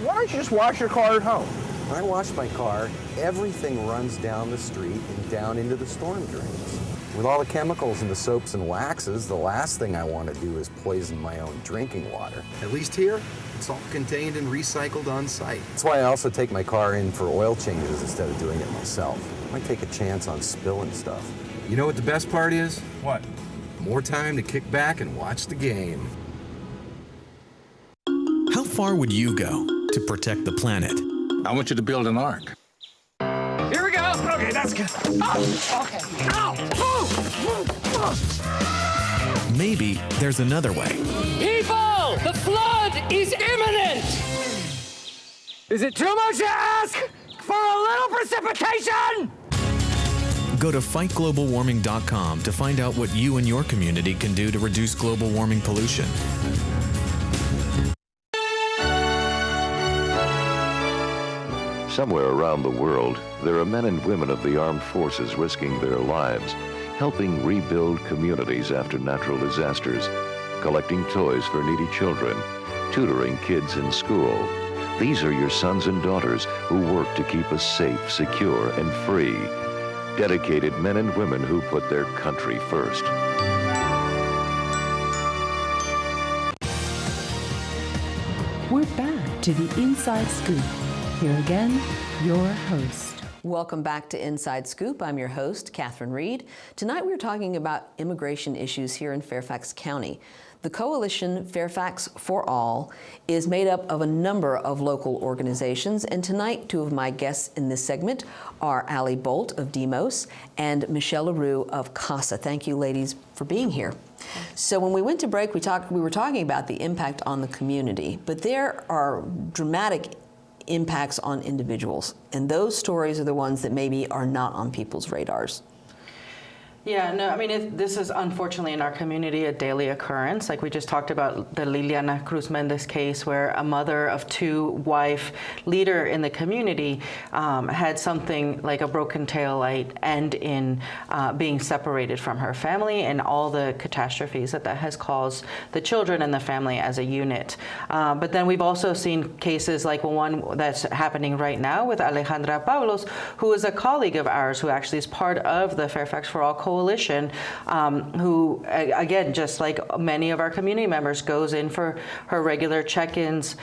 Why don't you just wash your car at home? When I wash my car, everything runs down the street and down into the storm drains. With all the chemicals in the soaps and waxes, the last thing I want to do is poison my own drinking water. At least here, it's all contained and recycled on site. That's why I also take my car in for oil changes instead of doing it myself. I might take a chance on spilling stuff. You know what the best part is? What? more time to kick back and watch the game. How far would you go to protect the planet? I want you to build an ark. Here we go. Okay, that's good. Oh, okay. Ow! Maybe there's another way. People, the flood is imminent. Is it too much to ask for a little precipitation? Go to fightglobalwarming.com to find out what you and your community can do to reduce global warming pollution. Somewhere around the world, there are men and women of the armed forces risking their lives, helping rebuild communities after natural disasters, collecting toys for needy children, tutoring kids in school. These are your sons and daughters who work to keep us safe, secure, and free. Dedicated men and women who put their country first. We're back to the Inside Scoop. Here again, your host. Welcome back to Inside Scoop. I'm your host, Catherine Reed. Tonight we're talking about immigration issues here in Fairfax County. The coalition Fairfax for All is made up of a number of local organizations, and tonight two of my guests in this segment are Allie Boldt of Demos and Michelle LaRue of CASA. Thank you, ladies, for being here. So when we went to break, we were talking about the impact on the community, but there are dramatic impacts on individuals, and those stories are the ones that maybe are not on people's radars. Yeah, no, I mean, this is unfortunately in our community a daily occurrence. Like we just talked about the Liliana Cruz Mendez case, where a mother of two, wife, leader in the community had something like a broken taillight end in being separated from her family, and all the catastrophes that has caused the children and the family as a unit. But then we've also seen cases like one that's happening right now with Alejandra Pablos, who is a colleague of ours who actually is part of the Fairfax for All coalition, who, again, just like many of our community members, goes in for her regular check-ins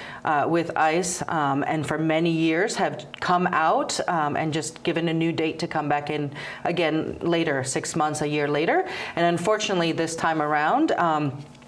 with ICE, and for many years have come out and just given a new date to come back in again later, 6 months, a year later. And unfortunately, this time around,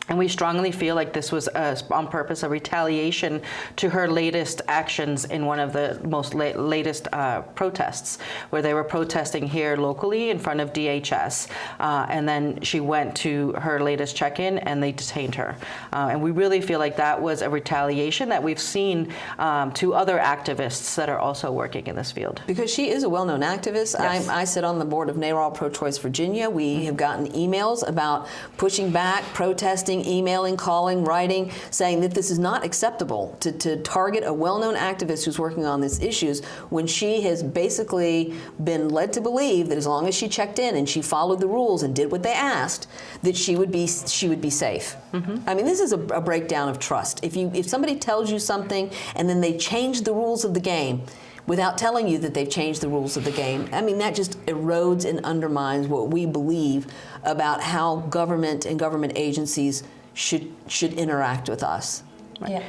and we strongly feel like this was on purpose, a retaliation to her latest actions in one of the most latest protests, where they were protesting here locally in front of DHS. And then she went to her latest check-in and they detained her. And we really feel like that was a retaliation that we've seen to other activists that are also working in this field. Because she is a well-known activist. Yes. I sit on the board of NARAL Pro-Choice Virginia. We have gotten emails about pushing back, protesting, emailing, calling, writing, saying that this is not acceptable to target a well-known activist who's working on these issues when she has basically been led to believe that as long as she checked in and she followed the rules and did what they asked, that she would be safe. Mm-hmm. I mean, this is a breakdown of trust. If somebody tells you something and then they change the rules of the game without telling you that they've changed the rules of the game, I mean, that just erodes and undermines what we believe about how government and government agencies should interact with us. Yeah.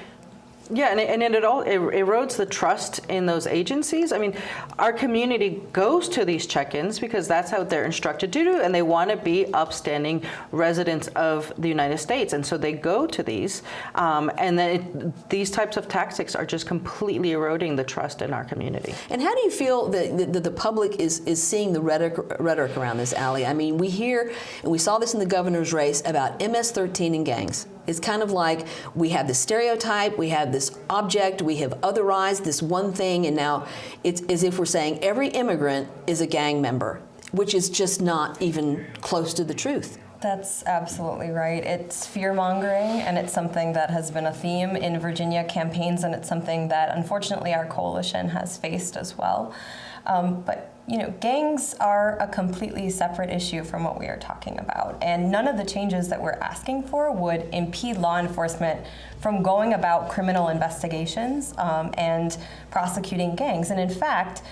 Yeah, and it all erodes the trust in those agencies. I mean, our community goes to these check-ins because that's how they're instructed to do, and they want to be upstanding residents of the United States, and so they go to these. And then these types of tactics are just completely eroding the trust in our community. And how do you feel that the public is seeing the rhetoric around this, Allie? I mean, we hear, and we saw this in the governor's race, about MS-13 and gangs. It's kind of like we have this stereotype, we have this object, we have otherized this one thing, and now it's as if we're saying every immigrant is a gang member, which is just not even close to the truth. That's absolutely right. It's fear-mongering, and it's something that has been a theme in Virginia campaigns, and it's something that unfortunately our coalition has faced as well. But you know, gangs are a completely separate issue from what we are talking about, and none of the changes that we're asking for would impede law enforcement from going about criminal investigations and prosecuting gangs. And in fact,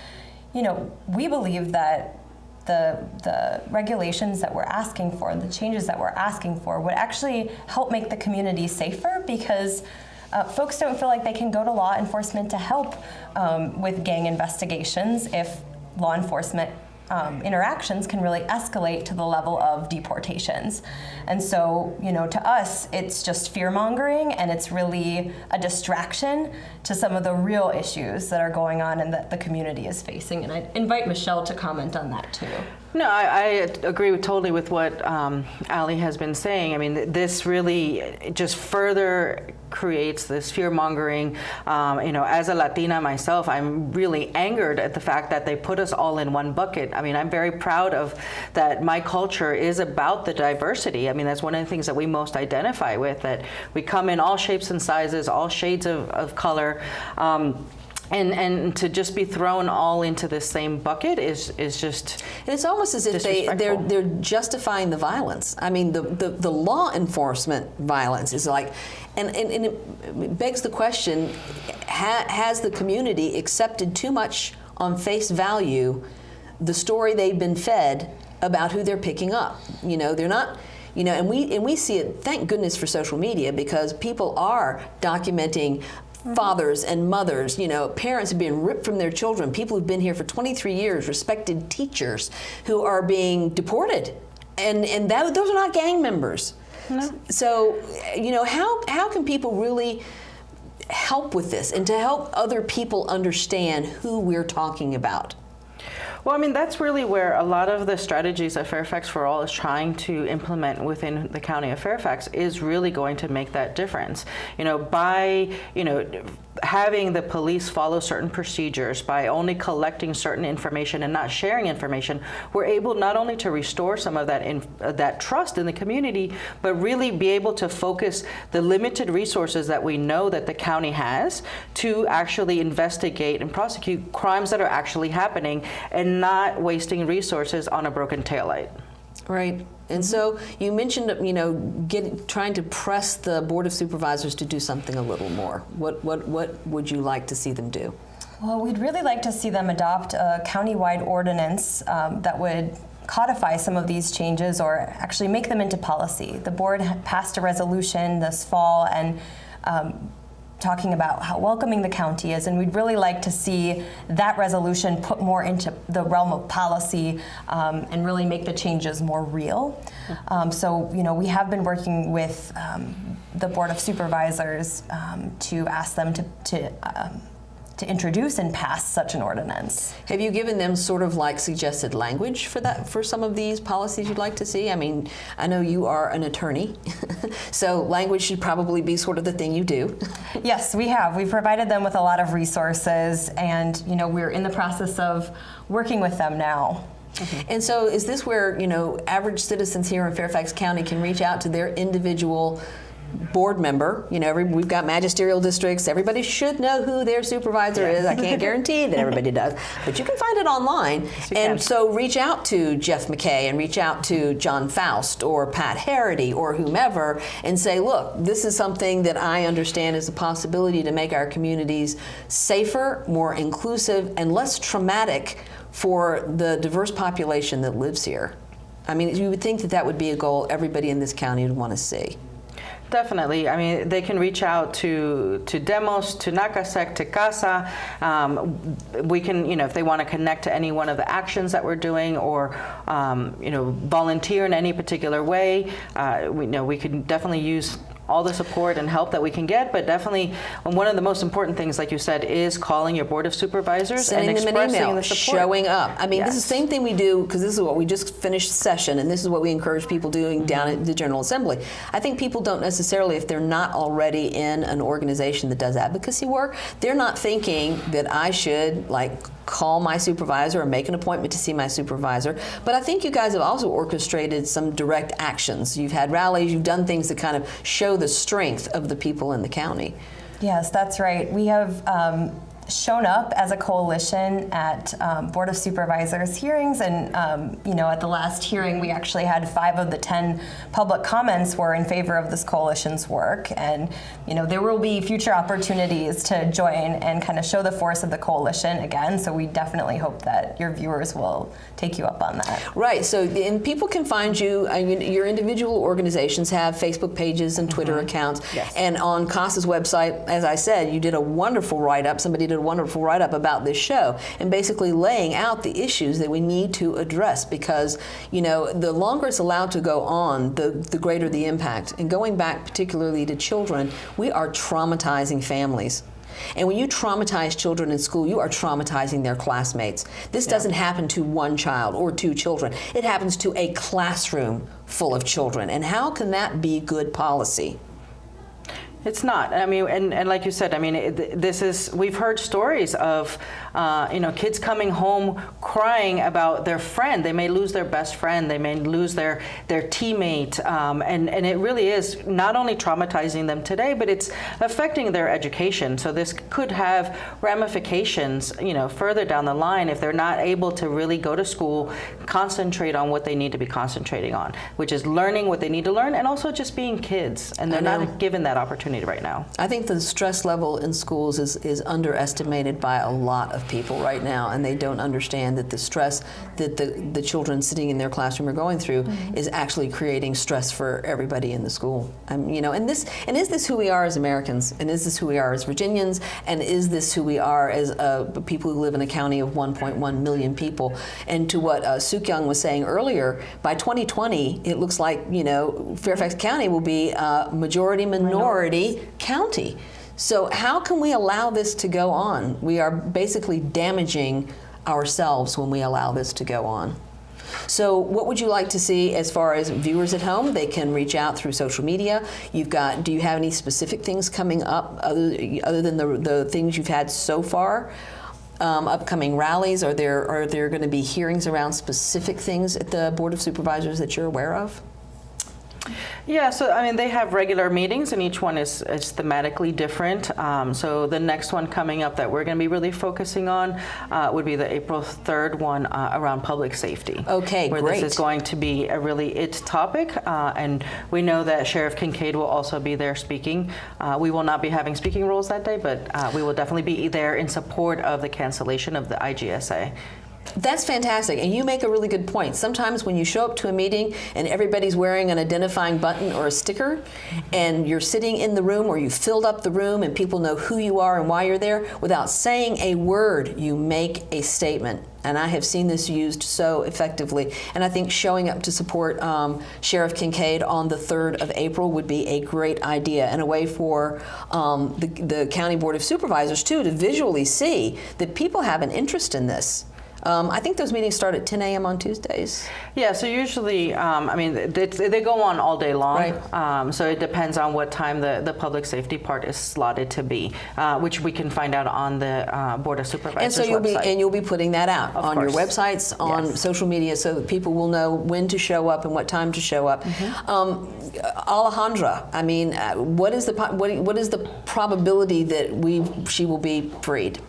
you know, we believe that the regulations that we're asking for, the changes that we're asking for, would actually help make the community safer, because folks don't feel like they can go to law enforcement to help with gang investigations if law enforcement interactions can really escalate to the level of deportations. And so, to us, it's just fear-mongering, and it's really a distraction to some of the real issues that are going on and that the community is facing. And I invite Michelle to comment on that too. No, I agree totally with what Allie has been saying. I mean, this really just further creates this fear-mongering. As a Latina myself, I'm really angered at the fact that they put us all in one bucket. I mean, I'm very proud of that my culture is about the diversity. I mean, that's one of the things that we most identify with, that we come in all shapes and sizes, all shades of color. And to just be thrown all into the same bucket is just. And it's almost as if they're justifying the violence. I mean, the law enforcement violence is like, and it begs the question: has the community accepted too much on face value the story they've been fed about who they're picking up? They're not. And we see it. Thank goodness for social media, because people are documenting. Fathers and mothers, parents have been ripped from their children, people who've been here for 23 years, respected teachers who are being deported. And those are not gang members. No. So, how can people really help with this and to help other people understand who we're talking about? Well, I mean, that's really where a lot of the strategies that Fairfax for All is trying to implement within the County of Fairfax is really going to make that difference. By, having the police follow certain procedures, by only collecting certain information and not sharing information, we're able not only to restore some of that trust in the community, but really be able to focus the limited resources that we know that the county has to actually investigate and prosecute crimes that are actually happening, and not wasting resources on a broken taillight. Right. And so you mentioned, trying to press the Board of Supervisors to do something a little more. What would you like to see them do? Well, we'd really like to see them adopt a countywide ordinance that would codify some of these changes, or actually make them into policy. The board passed a resolution this fall and talking about how welcoming the county is, and we'd really like to see that resolution put more into the realm of policy and really make the changes more real. So, we have been working with the Board of Supervisors to ask them to introduce and pass such an ordinance. Have you given them sort of like suggested language for some of these policies you'd like to see? I mean, I know you are an attorney, so language should probably be sort of the thing you do. Yes, we have. We've provided them with a lot of resources, and we're in the process of working with them now. And so is this where, average citizens here in Fairfax County can reach out to their individual board member? We've got magisterial districts. Everybody should know who their supervisor is. I can't guarantee that everybody does, but you can find it online. And so reach out to Jeff McKay and reach out to John Faust or Pat Harity or whomever and say, look, this is something that I understand is a possibility to make our communities safer, more inclusive, and less traumatic for the diverse population that lives here. I mean, you would think that would be a goal everybody in this county would want to see. Definitely. I mean, they can reach out to Demos, to NAKASEC, to CASA. We can, if they want to connect to any one of the actions that we're doing, or, volunteer in any particular way, we can definitely use all the support and help that we can get, but definitely one of the most important things, like you said, is calling your Board of Supervisors, sending and them expressing an email, the support. Showing up. I mean, This is the same thing we do, because this is what we just finished session, and this is what we encourage people doing down at the General Assembly. I think people don't necessarily, if they're not already in an organization that does advocacy work, they're not thinking that I should call my supervisor or make an appointment to see my supervisor. But I think you guys have also orchestrated some direct actions. You've had rallies, you've done things that kind of show the strength of the people in the county. Yes, that's right. We have shown up as a coalition at Board of Supervisors hearings, and at the last hearing we actually had 5 of the 10 public comments were in favor of this coalition's work, and there will be future opportunities to join and kind of show the force of the coalition again, so we definitely hope that your viewers will take you up on that. Right, so and people can find you, your individual organizations have Facebook pages and Twitter accounts, and on CASA's website, as I said, you did a wonderful write-up, somebody did a a wonderful write-up about this show and basically laying out the issues that we need to address, because, you know, the longer it's allowed to go on, the greater the impact. And going back particularly to children, we are traumatizing families. And when you traumatize children in school, you are traumatizing their classmates. This doesn't happen to one child or two children. It happens to a classroom full of children. And how can that be good policy? It's not. I mean, and like you said, I mean, we've heard stories of, you know, kids coming home crying about their friend. They may lose their best friend. They may lose their teammate. And it really is not only traumatizing them today, but it's affecting their education. So this could have ramifications, you know, further down the line if they're not able to really go to school, concentrate on what they need to be concentrating on, which is learning what they need to learn and also just being kids. And they're not given that opportunity right now. I think the stress level in schools is underestimated by a lot of people right now, and they don't understand that the stress that the children sitting in their classroom are going through is actually creating stress for everybody in the school. You know, and is this who we are as Americans? And is this who we are as Virginians? And is this who we are as people who live in a county of 1.1 million people? And to what Sookyung was saying earlier, by 2020, it looks like, you know, Fairfax County will be majority minority county. So how can we allow this to go on? We are basically damaging ourselves when we allow this to go on. So what would you like to see as far as viewers at home? They can reach out through social media. Do you have any specific things coming up other than the things you've had so far? Upcoming rallies? Are there going to be hearings around specific things at the Board of Supervisors that you're aware of? Yeah, so I mean, they have regular meetings, and each one is thematically different. So the next one coming up that we're going to be really focusing on would be the April 3rd one around public safety. Okay, where great. This is going to be a really it topic, and we know that Sheriff Kincaid will also be there speaking. We will not be having speaking roles that day, but we will definitely be there in support of the cancellation of the IGSA. That's fantastic, and you make a really good point. Sometimes when you show up to a meeting and everybody's wearing an identifying button or a sticker, and you're sitting in the room or you filled up the room and people know who you are and why you're there, without saying a word, you make a statement. And I have seen this used so effectively. And I think showing up to support Sheriff Kincaid on the 3rd of April would be a great idea, and a way for the County Board of Supervisors, too, to visually see that people have an interest in this. I think those meetings start at 10 a.m. on Tuesdays. Yeah, so usually, I mean, they go on all day long. Right. So it depends on what time the public safety part is slotted to be, which we can find out on the Board of Supervisors and so website. you'll be putting that out on your websites, on social media, so that people will know when to show up and what time to show up. Alejandra, I mean, what is the probability that she will be freed?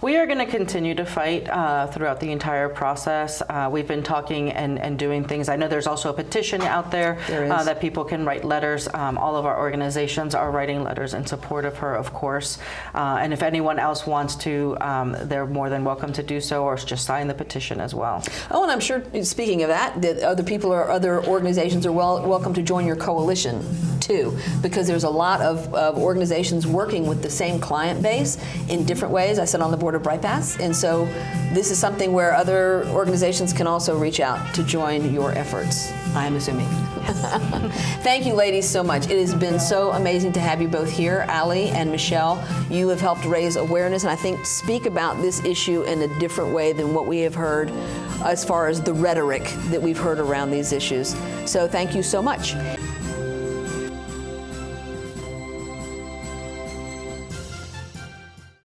We are going to continue to fight throughout the entire process. We've been talking and doing things. I know there's also a petition out there that people can write letters. All of our organizations are writing letters in support of her, of course. And if anyone else wants to, they're more than welcome to do so, or just sign the petition as well. Oh, and I'm sure, speaking of that other people or other organizations are welcome to join your coalition, too, because there's a lot of organizations working with the same client base in different ways. I said on the board of Bright Paths, and so this is something where other organizations can also reach out to join your efforts, I'm assuming. Thank you, ladies, so much. It has been so amazing to have you both here. Allie and Michelle, you have helped raise awareness and I think speak about this issue in a different way than what we have heard as far as the rhetoric that we've heard around these issues. So thank you so much.